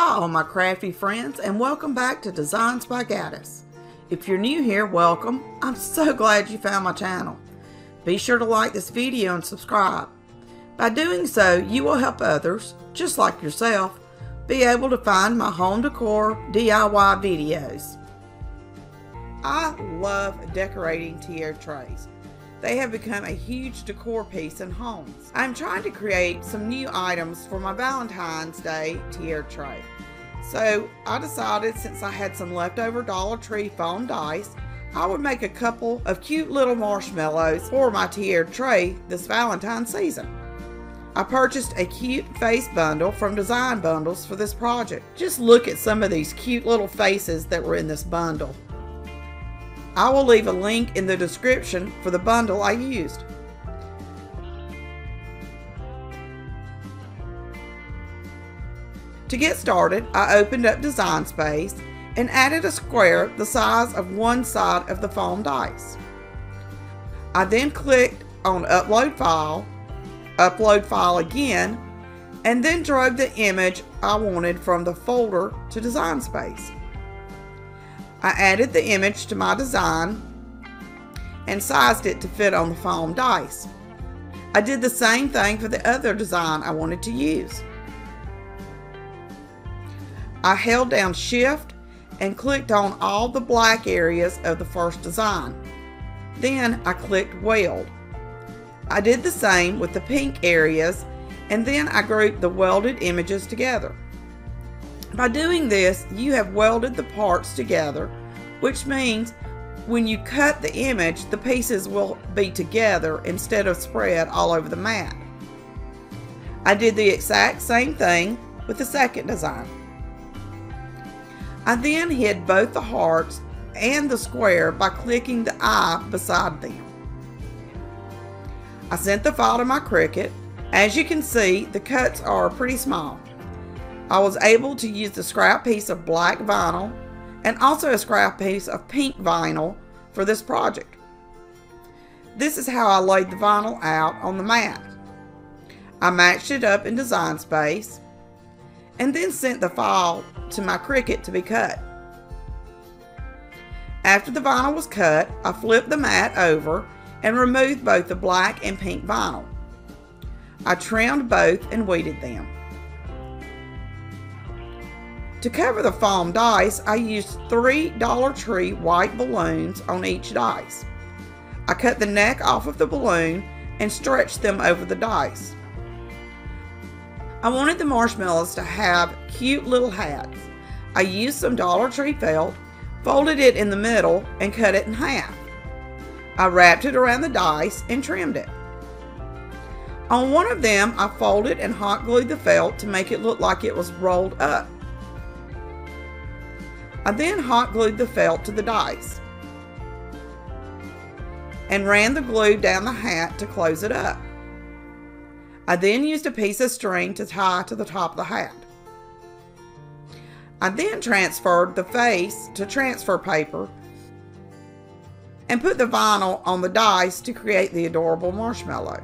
Hi all my crafty friends, and welcome back to Designs by Gaddis. If you're new here, welcome. I'm so glad you found my channel. Be sure to like this video and subscribe. By doing so, you will help others, just like yourself, be able to find my home decor DIY videos. I love decorating tiara trays. They have become a huge decor piece in homes. I'm trying to create some new items for my Valentine's Day tiara tray. So I decided, since I had some leftover Dollar Tree foam dice, I would make a couple of cute little marshmallows for my tiara tray this Valentine season. I purchased a cute face bundle from Design Bundles for this project. Just look at some of these cute little faces that were in this bundle. I will leave a link in the description for the bundle I used. To get started, I opened up Design Space and added a square the size of one side of the foam dice. I then clicked on Upload File again, and then drove the image I wanted from the folder to Design Space. I added the image to my design and sized it to fit on the foam dice. I did the same thing for the other design I wanted to use. I held down Shift and clicked on all the black areas of the first design. Then I clicked Weld. I did the same with the pink areas, and then I grouped the welded images together. By doing this, you have welded the parts together, which means when you cut the image, the pieces will be together instead of spread all over the mat. I did the exact same thing with the second design. I then hid both the hearts and the square by clicking the eye beside them. I sent the file to my Cricut. As you can see, the cuts are pretty small. I was able to use the scrap piece of black vinyl and also a scrap piece of pink vinyl for this project. This is how I laid the vinyl out on the mat. I matched it up in Design Space and then sent the file to my Cricut to be cut. After the vinyl was cut, I flipped the mat over and removed both the black and pink vinyl. I trimmed both and weeded them. To cover the foam dice, I used 3 Dollar Tree white balloons on each dice. I cut the neck off of the balloon and stretched them over the dice. I wanted the marshmallows to have cute little hats. I used some Dollar Tree felt, folded it in the middle, and cut it in half. I wrapped it around the dice and trimmed it. On one of them, I folded and hot glued the felt to make it look like it was rolled up. I then hot glued the felt to the dice and ran the glue down the hat to close it up. I then used a piece of string to tie to the top of the hat. I then transferred the face to transfer paper and put the vinyl on the dice to create the adorable marshmallow.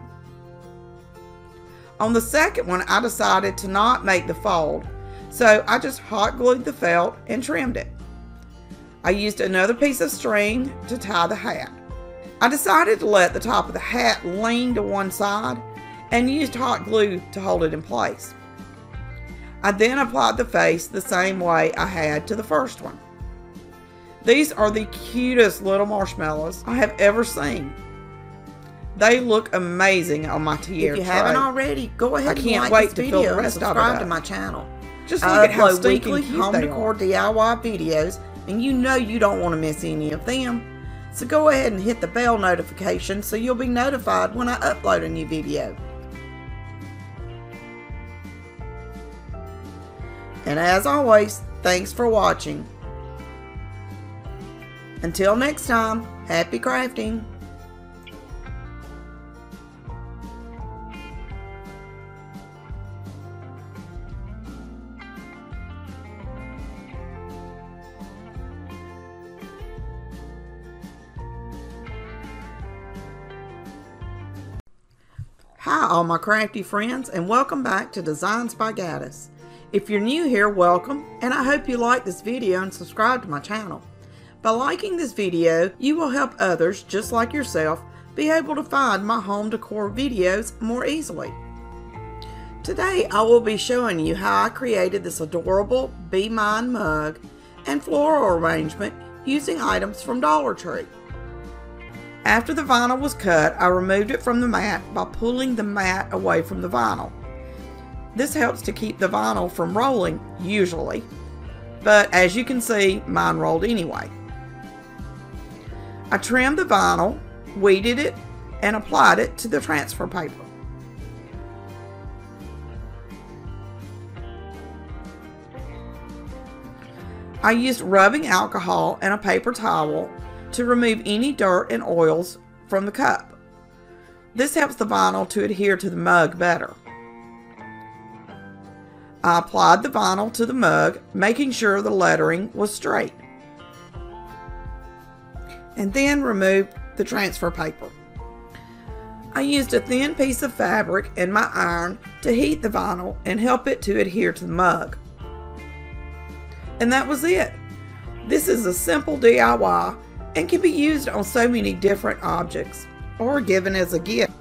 On the second one, I decided to not make the fold, so I just hot glued the felt and trimmed it. I used another piece of string to tie the hat. I decided to let the top of the hat lean to one side and used hot glue to hold it in place. I then applied the face the same way I had to the first one. These are the cutest little marshmallows I have ever seen. They look amazing on my tiara tray. If you haven't already, go ahead and like this video and subscribe to my channel. Just look at how stinking weekly cute home they decor are. DIY videos, and you know you don't want to miss any of them. So go ahead and hit the bell notification so you'll be notified when I upload a new video. And as always, thanks for watching. Until next time, happy crafting! Hi all my crafty friends, and welcome back to Designs by Gaddis. If you're new here, welcome, and I hope you like this video and subscribe to my channel. By liking this video, you will help others just like yourself be able to find my home decor videos more easily. Today I will be showing you how I created this adorable Be Mine mug and floral arrangement using items from Dollar Tree. After the vinyl was cut, I removed it from the mat by pulling the mat away from the vinyl. This helps to keep the vinyl from rolling, usually, but as you can see, mine rolled anyway. I trimmed the vinyl, weeded it, and applied it to the transfer paper. I used rubbing alcohol and a paper towel to remove any dirt and oils from the cup. This helps the vinyl to adhere to the mug better. I applied the vinyl to the mug, making sure the lettering was straight, and then removed the transfer paper. I used a thin piece of fabric and my iron to heat the vinyl and help it to adhere to the mug. And that was it. This is a simple DIY and can be used on so many different objects or given as a gift.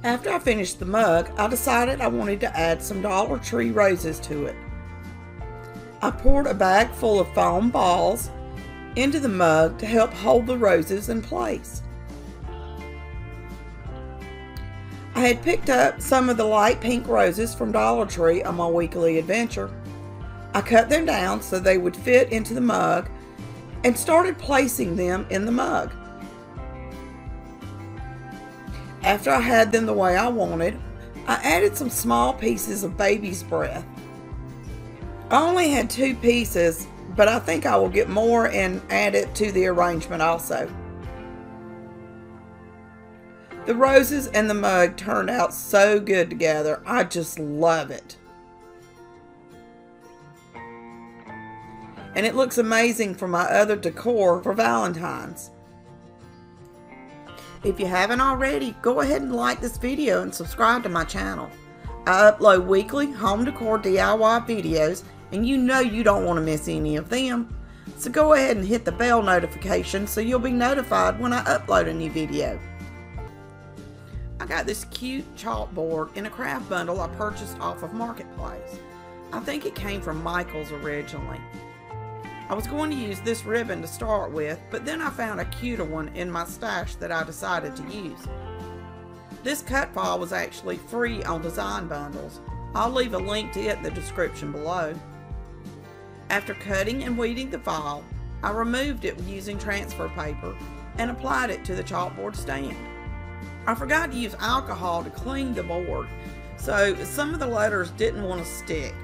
After I finished the mug, I decided I wanted to add some Dollar Tree roses to it. I poured a bag full of foam balls into the mug to help hold the roses in place. I had picked up some of the light pink roses from Dollar Tree on my weekly adventure. I cut them down so they would fit into the mug and started placing them in the mug. After I had them the way I wanted, I added some small pieces of baby's breath. I only had 2 pieces, but I think I will get more and add it to the arrangement also. The roses and the mug turned out so good together. I just love it. And it looks amazing for my other decor for Valentine's. If you haven't already, go ahead and like this video and subscribe to my channel. I upload weekly home decor DIY videos, and you know you don't want to miss any of them. So go ahead and hit the bell notification so you'll be notified when I upload a new video. I got this cute chalkboard in a craft bundle I purchased off of Marketplace. I think it came from Michael's originally. I was going to use this ribbon to start with, but then I found a cuter one in my stash that I decided to use. This cut file was actually free on Design Bundles. I'll leave a link to it in the description below. After cutting and weeding the file, I removed it using transfer paper and applied it to the chalkboard stand. I forgot to use alcohol to clean the board, so some of the letters didn't want to stick.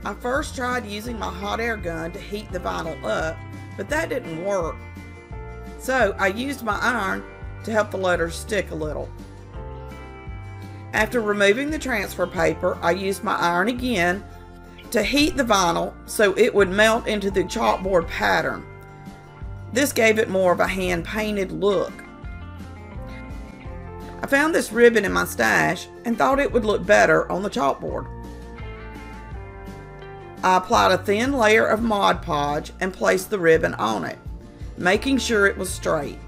I first tried using my hot air gun to heat the vinyl up, but that didn't work. So I used my iron to help the letters stick a little. After removing the transfer paper, I used my iron again to heat the vinyl so it would melt into the chalkboard pattern. This gave it more of a hand-painted look. I found this ribbon in my stash and thought it would look better on the chalkboard. I applied a thin layer of Mod Podge and placed the ribbon on it, making sure it was straight.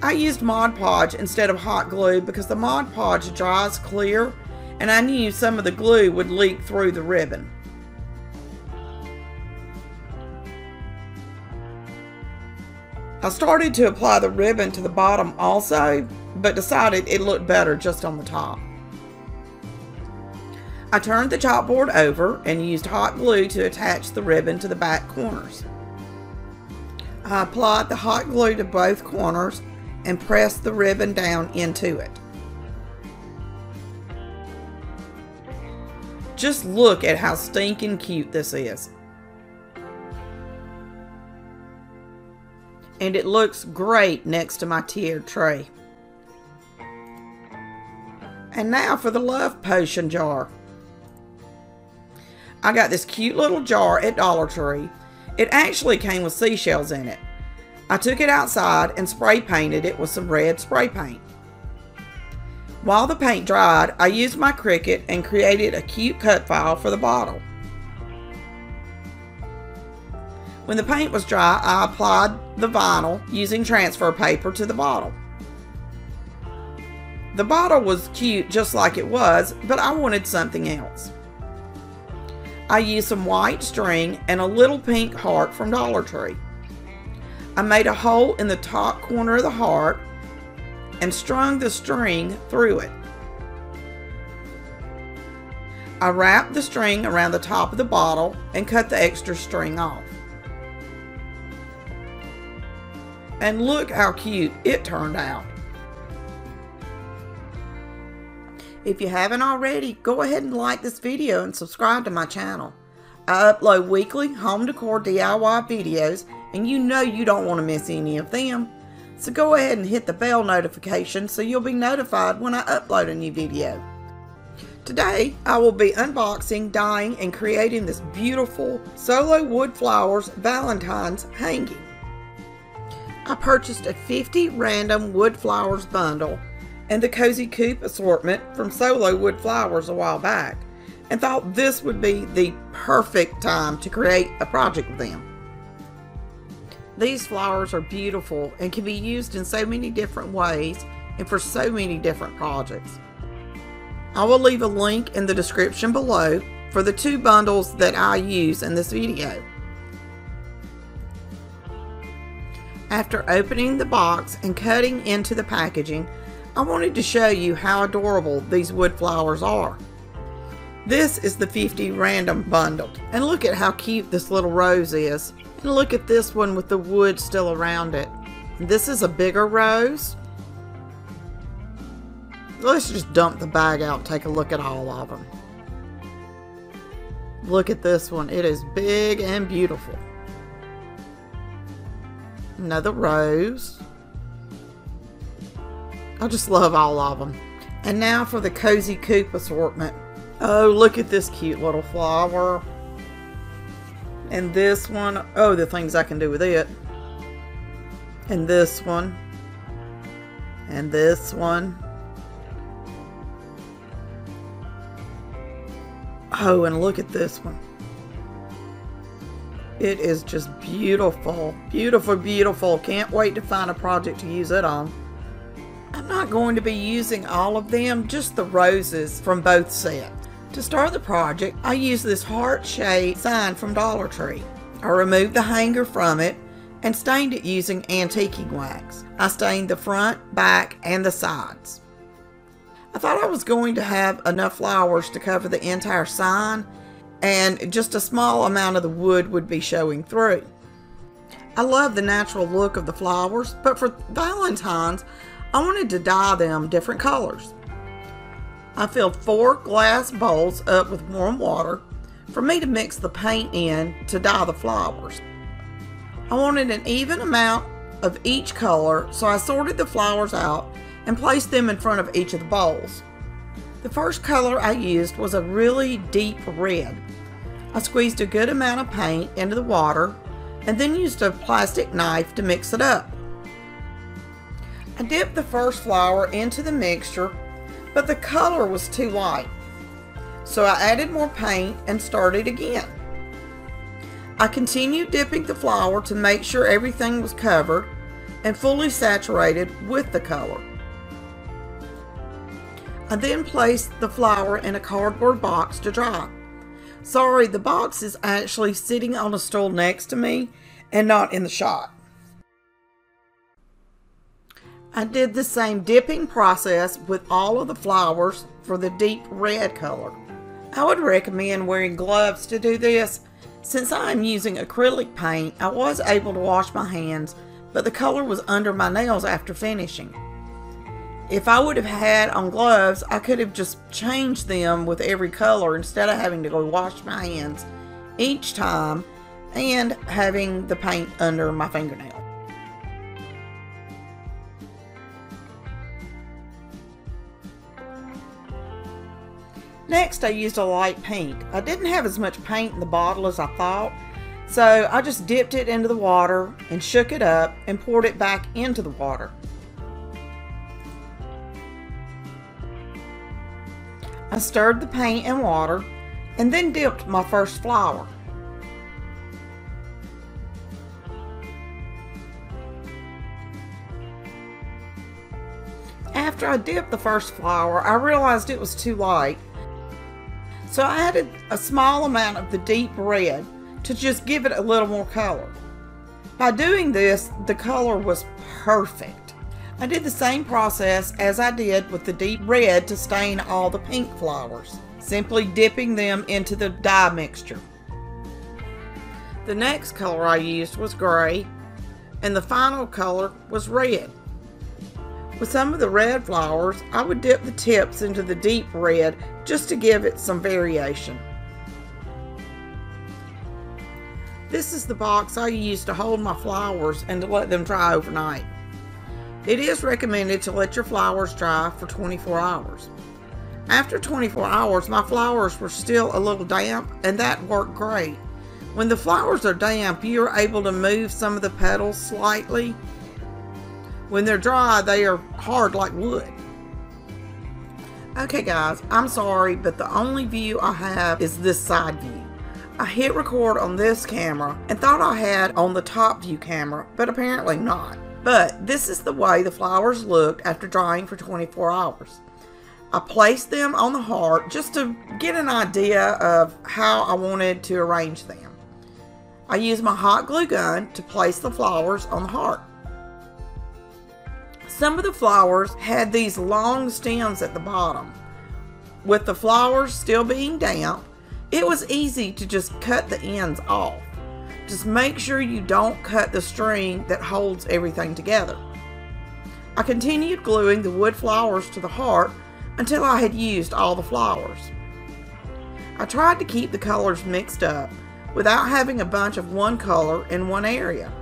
I used Mod Podge instead of hot glue because the Mod Podge dries clear and I knew some of the glue would leak through the ribbon. I started to apply the ribbon to the bottom also, but decided it looked better just on the top. I turned the chalkboard over and used hot glue to attach the ribbon to the back corners. I applied the hot glue to both corners and pressed the ribbon down into it. Just look at how stinking cute this is. And it looks great next to my tiered tray. And now for the love potion jar. I got this cute little jar at Dollar Tree. It actually came with seashells in it. I took it outside and spray painted it with some red spray paint. While the paint dried, I used my Cricut and created a cute cut file for the bottle. When the paint was dry, I applied the vinyl using transfer paper to the bottle. The bottle was cute just like it was, but I wanted something else. I used some white string and a little pink heart from Dollar Tree. I made a hole in the top corner of the heart and strung the string through it. I wrapped the string around the top of the bottle and cut the extra string off. And look how cute it turned out. If you haven't already, go ahead and like this video and subscribe to my channel. I upload weekly home decor DIY videos, and you know you don't want to miss any of them. So go ahead and hit the bell notification so you'll be notified when I upload a new video. Today, I will be unboxing, dyeing, and creating this beautiful Solo Wood Flowers Valentines hanging. I purchased a 50 random wood flowers bundle and the Cozy Coupe assortment from Solo Wood Flowers a while back, and thought this would be the perfect time to create a project with them. These flowers are beautiful and can be used in so many different ways and for so many different projects. I will leave a link in the description below for the 2 bundles that I use in this video. After opening the box and cutting into the packaging, I wanted to show you how adorable these wood flowers are. This is the 50 random bundle, and look at how cute this little rose is. And look at this one with the wood still around it. This is a bigger rose. Let's just dump the bag out and take a look at all of them. Look at this one. It is big and beautiful. Another rose. I just love all of them. And now for the Cozy Coupe assortment. Oh, look at this cute little flower. And this one. Oh, the things I can do with it. And this one. And this one. Oh, and look at this one. It is just beautiful. Beautiful, beautiful. Can't wait to find a project to use it on. I'm not going to be using all of them, just the roses from both sets. To start the project, I used this heart-shaped sign from Dollar Tree. I removed the hanger from it and stained it using antiquing wax. I stained the front, back, and the sides. I thought I was going to have enough flowers to cover the entire sign, and just a small amount of the wood would be showing through. I love the natural look of the flowers, but for Valentine's, I wanted to dye them different colors. I filled 4 glass bowls up with warm water for me to mix the paint in to dye the flowers. I wanted an even amount of each color, so I sorted the flowers out and placed them in front of each of the bowls. The first color I used was a really deep red. I squeezed a good amount of paint into the water and then used a plastic knife to mix it up. I dipped the first flower into the mixture, but the color was too light, so I added more paint and started again. I continued dipping the flower to make sure everything was covered and fully saturated with the color. I then placed the flower in a cardboard box to dry. Sorry, the box is actually sitting on a stool next to me and not in the shot. I did the same dipping process with all of the flowers for the deep red color. I would recommend wearing gloves to do this. Since I am using acrylic paint, I was able to wash my hands, but the color was under my nails after finishing. If I would have had on gloves, I could have just changed them with every color instead of having to go wash my hands each time and having the paint under my fingernail. Next, I used a light pink. I didn't have as much paint in the bottle as I thought, so I just dipped it into the water and shook it up and poured it back into the water. I stirred the paint and water and then dipped my first flower. After I dipped the first flower, I realized it was too light, so I added a small amount of the deep red to just give it a little more color. By doing this, the color was perfect. I did the same process as I did with the deep red to stain all the pink flowers, simply dipping them into the dye mixture. The next color I used was gray, and the final color was red. With some of the red flowers, I would dip the tips into the deep red just to give it some variation. This is the box I use to hold my flowers and to let them dry overnight. It is recommended to let your flowers dry for 24 hours. After 24 hours, my flowers were still a little damp, and that worked great. When the flowers are damp, you are able to move some of the petals slightly. When they're dry, they are hard like wood. Okay guys, I'm sorry, but the only view I have is this side view. I hit record on this camera and thought I had on the top view camera, but apparently not. But this is the way the flowers looked after drying for 24 hours. I placed them on the heart just to get an idea of how I wanted to arrange them. I used my hot glue gun to place the flowers on the heart. Some of the flowers had these long stems at the bottom. With the flowers still being damp, it was easy to just cut the ends off. Just make sure you don't cut the string that holds everything together. I continued gluing the wood flowers to the heart until I had used all the flowers. I tried to keep the colors mixed up without having a bunch of one color in one area.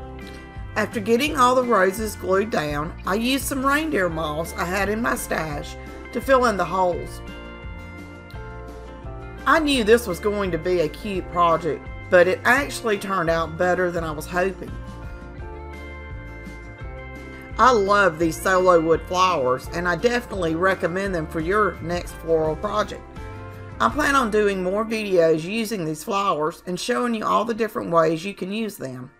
After getting all the roses glued down, I used some reindeer moss I had in my stash to fill in the holes. I knew this was going to be a cute project, but it actually turned out better than I was hoping. I love these solo wood flowers, and I definitely recommend them for your next floral project. I plan on doing more videos using these flowers and showing you all the different ways you can use them.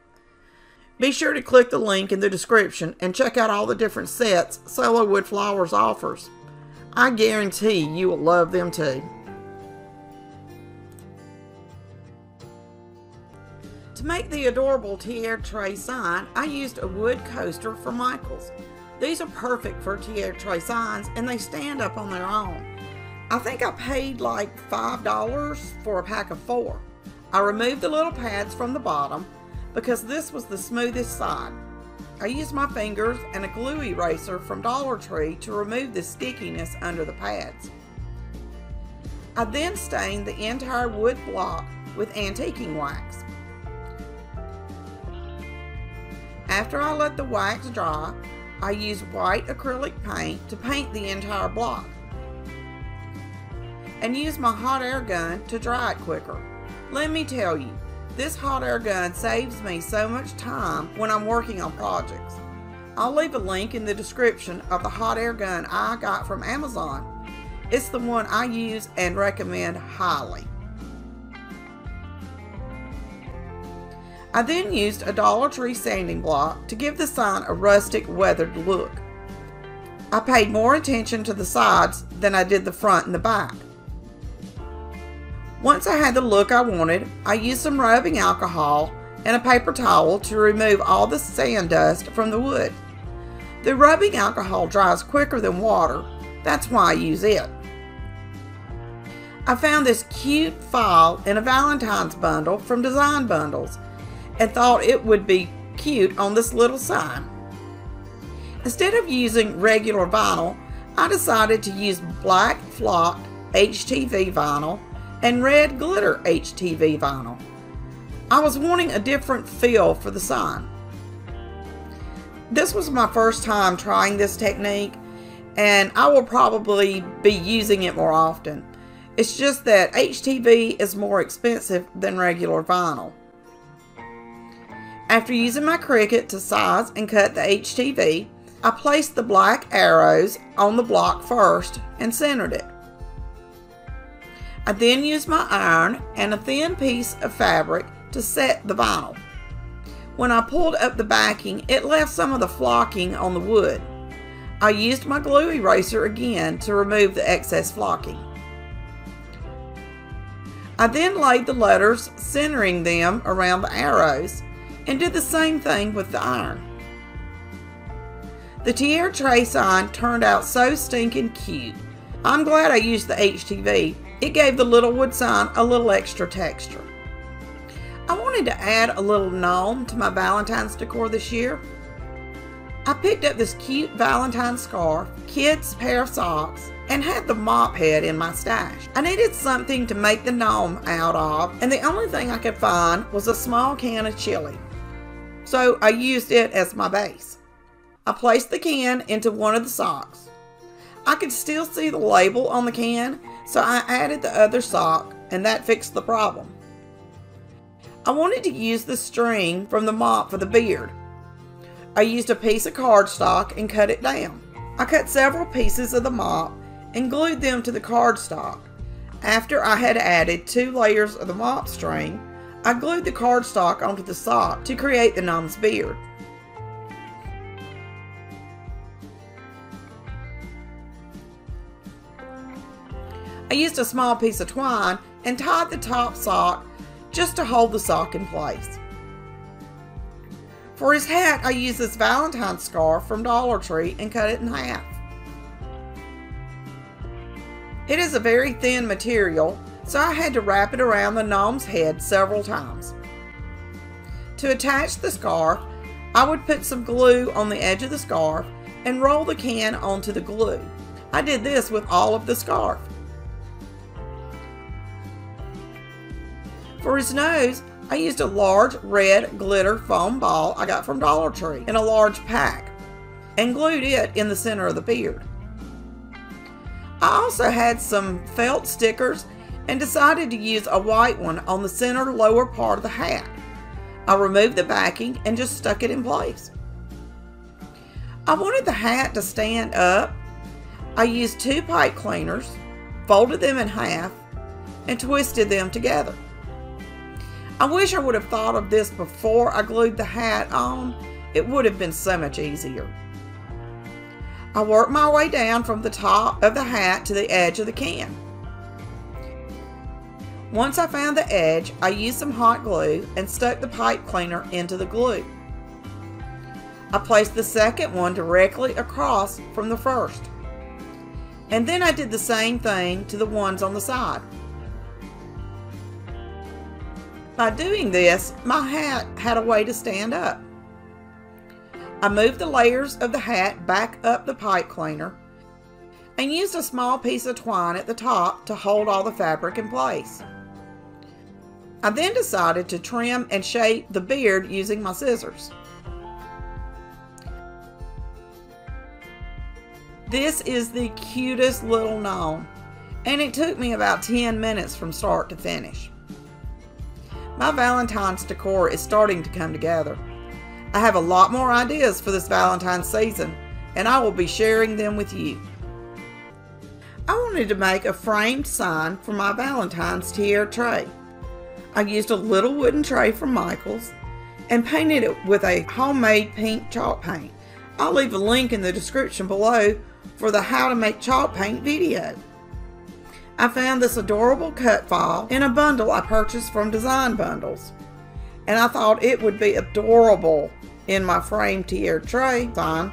Be sure to click the link in the description and check out all the different sets Solo Wood Flowers offers. I guarantee you will love them too. To make the adorable tiara tray sign, I used a wood coaster from Michaels. These are perfect for tiara tray signs, and they stand up on their own. I think I paid like $5 for a pack of 4. I removed the little pads from the bottom because this was the smoothest side. I used my fingers and a glue eraser from Dollar Tree to remove the stickiness under the pads. I then stained the entire wood block with antiquing wax. After I let the wax dry, I used white acrylic paint to paint the entire block and used my hot air gun to dry it quicker. Let me tell you, this hot air gun saves me so much time when I'm working on projects. I'll leave a link in the description of the hot air gun I got from Amazon. It's the one I use and recommend highly. I then used a Dollar Tree sanding block to give the sign a rustic, weathered look. I paid more attention to the sides than I did the front and the back. Once I had the look I wanted, I used some rubbing alcohol and a paper towel to remove all the sand dust from the wood. The rubbing alcohol dries quicker than water, that's why I use it. I found this cute file in a Valentine's bundle from Design Bundles and thought it would be cute on this little sign. Instead of using regular vinyl, I decided to use black flocked HTV vinyl and red glitter HTV vinyl. I was wanting a different feel for the sign. This was my first time trying this technique, and I will probably be using it more often. It's just that HTV is more expensive than regular vinyl. After using my Cricut to size and cut the HTV, I placed the black arrows on the block first and centered it. I then used my iron and a thin piece of fabric to set the vinyl. When I pulled up the backing, it left some of the flocking on the wood. I used my glue eraser again to remove the excess flocking. I then laid the letters, centering them around the arrows, and did the same thing with the iron. The tiara tray sign turned out so stinking cute. I'm glad I used the HTV. It gave the little wood sign a little extra texture. I wanted to add a little gnome to my Valentine's decor this year. I picked up this cute Valentine scarf, kids' pair of socks, and had the mop head in my stash. I needed something to make the gnome out of, and the only thing I could find was a small can of chili. So I used it as my base. I placed the can into one of the socks. I could still see the label on the can, so I added the other sock, and that fixed the problem. I wanted to use the string from the mop for the beard. I used a piece of cardstock and cut it down. I cut several pieces of the mop and glued them to the cardstock. After I had added 2 layers of the mop string, I glued the cardstock onto the sock to create the gnome's beard. I used a small piece of twine and tied the top sock just to hold the sock in place. For his hat, I used this Valentine scarf from Dollar Tree and cut it in half. It is a very thin material, so I had to wrap it around the gnome's head several times. To attach the scarf, I would put some glue on the edge of the scarf and roll the can onto the glue. I did this with all of the scarf. For his nose, I used a large red glitter foam ball I got from Dollar Tree in a large pack and glued it in the center of the beard. I also had some felt stickers and decided to use a white one on the center lower part of the hat. I removed the backing and just stuck it in place. I wanted the hat to stand up. I used 2 pipe cleaners, folded them in half, and twisted them together. I wish I would have thought of this before I glued the hat on. It would have been so much easier. I worked my way down from the top of the hat to the edge of the can. Once I found the edge, I used some hot glue and stuck the pipe cleaner into the glue. I placed the second one directly across from the first. And then I did the same thing to the ones on the side. By doing this, my hat had a way to stand up. I moved the layers of the hat back up the pipe cleaner and used a small piece of twine at the top to hold all the fabric in place. I then decided to trim and shape the beard using my scissors. This is the cutest little gnome, and it took me about 10 minutes from start to finish. My Valentine's decor is starting to come together. I have a lot more ideas for this Valentine's season, and I will be sharing them with you. I wanted to make a framed sign for my Valentine's tiara tray. I used a little wooden tray from Michael's and painted it with a homemade pink chalk paint. I'll leave a link in the description below for the how to make chalk paint video. I found this adorable cut file in a bundle I purchased from Design Bundles, and I thought it would be adorable in my framed tiara tray sign.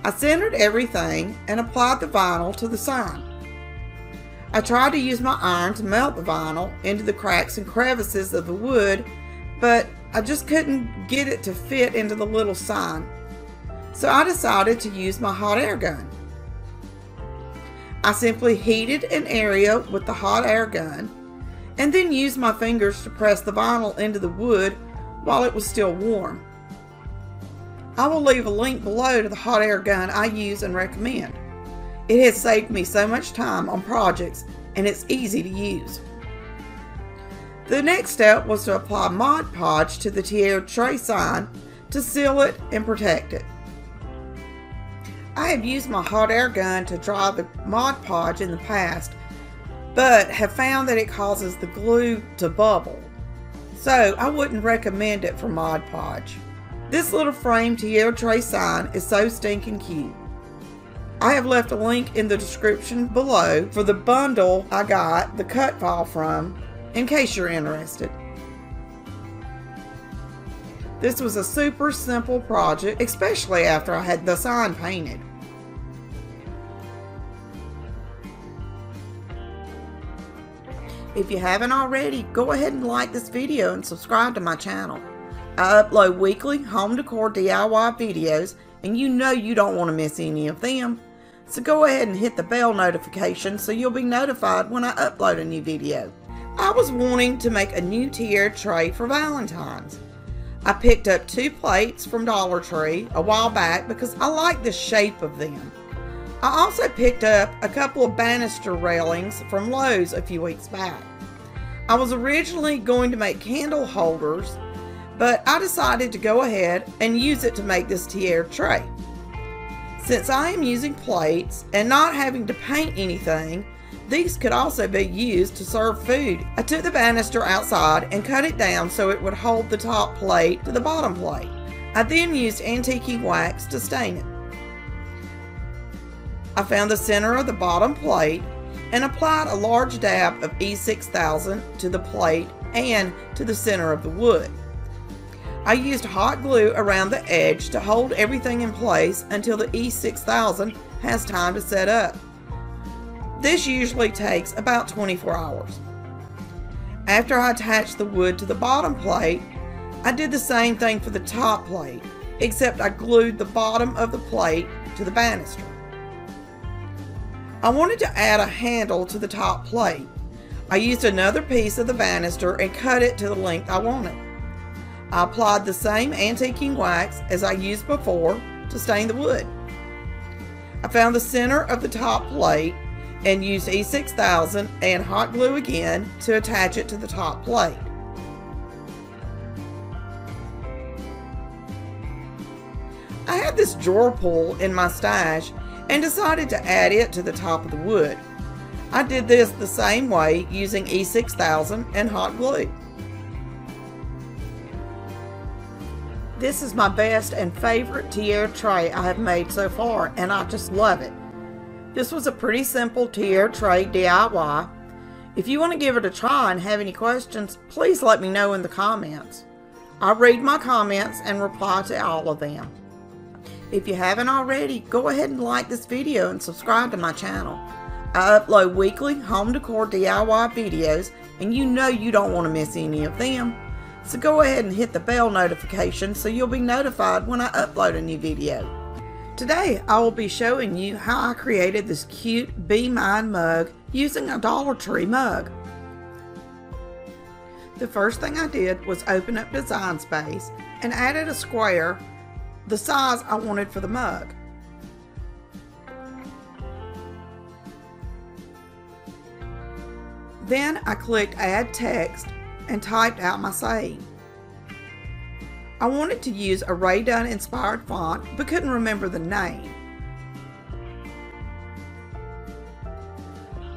I centered everything and applied the vinyl to the sign. I tried to use my iron to melt the vinyl into the cracks and crevices of the wood, but I just couldn't get it to fit into the little sign. So I decided to use my hot air gun. I simply heated an area with the hot air gun and then used my fingers to press the vinyl into the wood while it was still warm. I will leave a link below to the hot air gun I use and recommend. It has saved me so much time on projects, and it's easy to use. The next step was to apply Mod Podge to the tiara tray sign to seal it and protect it. I have used my hot air gun to dry the Mod Podge in the past, but have found that it causes the glue to bubble. So I wouldn't recommend it for Mod Podge. This little frame tiara tray sign is so stinking cute. I have left a link in the description below for the bundle I got the cut file from, in case you're interested. This was a super simple project, especially after I had the sign painted. If you haven't already, go ahead and like this video and subscribe to my channel. I upload weekly home decor DIY videos, and you know you don't want to miss any of them. So go ahead and hit the bell notification so you'll be notified when I upload a new video. I was wanting to make a new tiara tray for Valentine's. I picked up 2 plates from Dollar Tree a while back because I like the shape of them. I also picked up a couple of banister railings from Lowe's a few weeks back. I was originally going to make candle holders, but I decided to go ahead and use it to make this tiara tray. Since I am using plates and not having to paint anything, these could also be used to serve food. I took the banister outside and cut it down so it would hold the top plate to the bottom plate. I then used antiquing wax to stain it. I found the center of the bottom plate and applied a large dab of E6000 to the plate and to the center of the wood. I used hot glue around the edge to hold everything in place until the E6000 has time to set up. This usually takes about 24 hours. After I attached the wood to the bottom plate, I did the same thing for the top plate, except I glued the bottom of the plate to the banister. I wanted to add a handle to the top plate. I used another piece of the banister and cut it to the length I wanted. I applied the same antiquing wax as I used before to stain the wood. I found the center of the top plate and used E6000 and hot glue again to attach it to the top plate. I had this drawer pull in my stash and decided to add it to the top of the wood. I did this the same way using E6000 and hot glue. This is my best and favorite tiara tray I have made so far, and I just love it. This was a pretty simple tiara tray DIY. If you want to give it a try and have any questions, please let me know in the comments. I read my comments and reply to all of them. If you haven't already, go ahead and like this video and subscribe to my channel. I upload weekly home decor DIY videos, and you know you don't want to miss any of them. So go ahead and hit the bell notification so you'll be notified when I upload a new video. Today I will be showing you how I created this cute Be Mine mug using a Dollar Tree mug. The first thing I did was open up Design Space and added a square the size I wanted for the mug. Then I clicked Add Text and typed out my saying. I wanted to use a Ray Dunn inspired font but couldn't remember the name.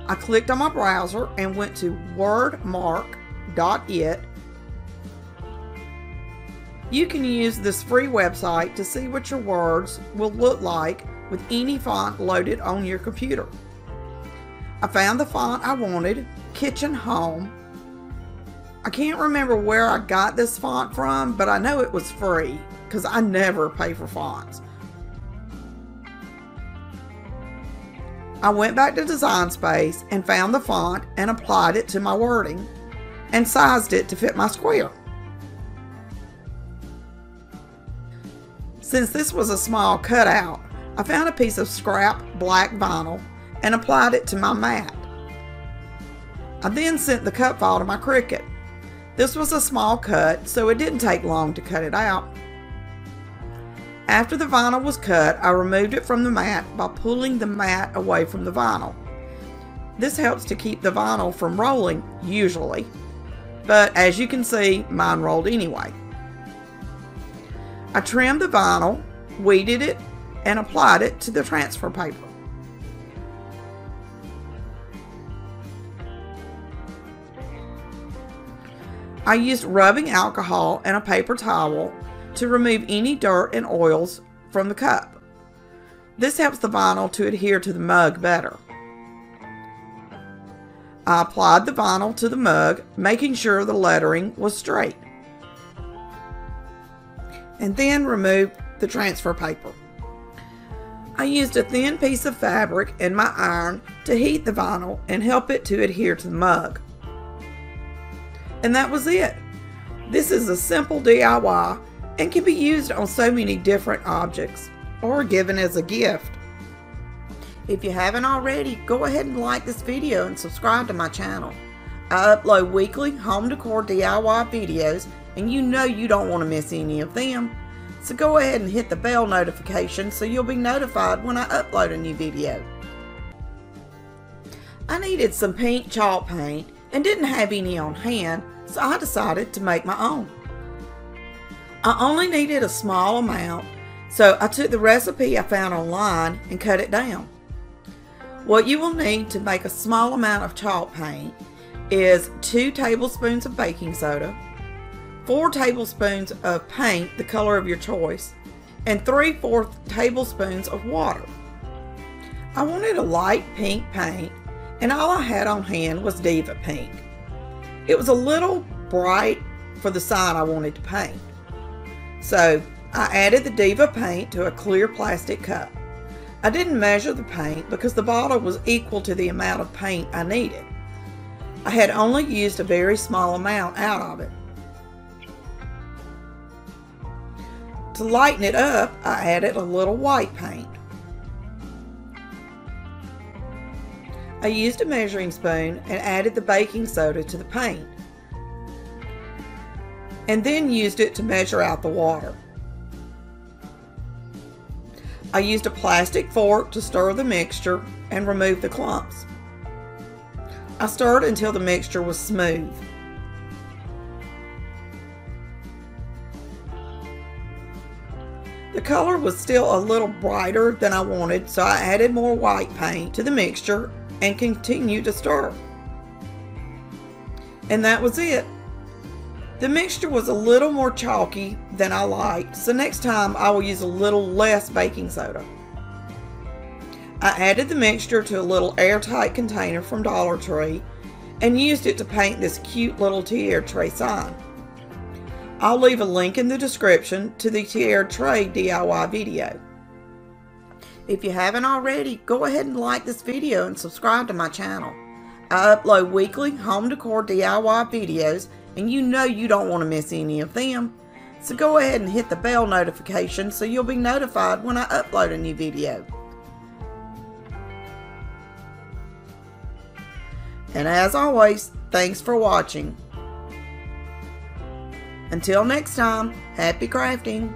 I clicked on my browser and went to wordmark.it. You can use this free website to see what your words will look like with any font loaded on your computer. I found the font I wanted, Kitchen Home. I can't remember where I got this font from, but I know it was free because I never pay for fonts. I went back to Design Space and found the font and applied it to my wording and sized it to fit my square. Since this was a small cutout, I found a piece of scrap black vinyl and applied it to my mat. I then sent the cut file to my Cricut. This was a small cut, so it didn't take long to cut it out. After the vinyl was cut, I removed it from the mat by pulling the mat away from the vinyl. This helps to keep the vinyl from rolling, usually, but as you can see, mine rolled anyway. I trimmed the vinyl, weeded it, and applied it to the transfer paper. I used rubbing alcohol and a paper towel to remove any dirt and oils from the cup. This helps the vinyl to adhere to the mug better. I applied the vinyl to the mug, making sure the lettering was straight, and then removed the transfer paper. I used a thin piece of fabric in my iron to heat the vinyl and help it to adhere to the mug. And that was it. This is a simple DIY and can be used on so many different objects or given as a gift. If you haven't already, go ahead and like this video and subscribe to my channel. I upload weekly home decor DIY videos, and you know you don't want to miss any of them. So go ahead and hit the bell notification so you'll be notified when I upload a new video. I needed some pink chalk paint and didn't have any on hand, so I decided to make my own. I only needed a small amount, so I took the recipe I found online and cut it down. What you will need to make a small amount of chalk paint is 2 tablespoons of baking soda, 4 tablespoons of paint the color of your choice, and 3/4 tablespoons of water. I wanted a light pink paint, and all I had on hand was Diva Pink. It was a little bright for the side I wanted to paint. So I added the Diva paint to a clear plastic cup. I didn't measure the paint because the bottle was equal to the amount of paint I needed. I had only used a very small amount out of it. To lighten it up, I added a little white paint. I used a measuring spoon and added the baking soda to the paint, and then used it to measure out the water. I used a plastic fork to stir the mixture and remove the clumps. I stirred until the mixture was smooth. The color was still a little brighter than I wanted, so I added more white paint to the mixture and continued to stir. And that was it. The mixture was a little more chalky than I liked, so next time I will use a little less baking soda. I added the mixture to a little airtight container from Dollar Tree and used it to paint this cute little tiara tray sign. I'll leave a link in the description to the tiara tray DIY video. If you haven't already, go ahead and like this video and subscribe to my channel. I upload weekly home decor DIY videos, and you know you don't want to miss any of them. So go ahead and hit the bell notification so you'll be notified when I upload a new video. And as always, thanks for watching. Until next time, happy crafting!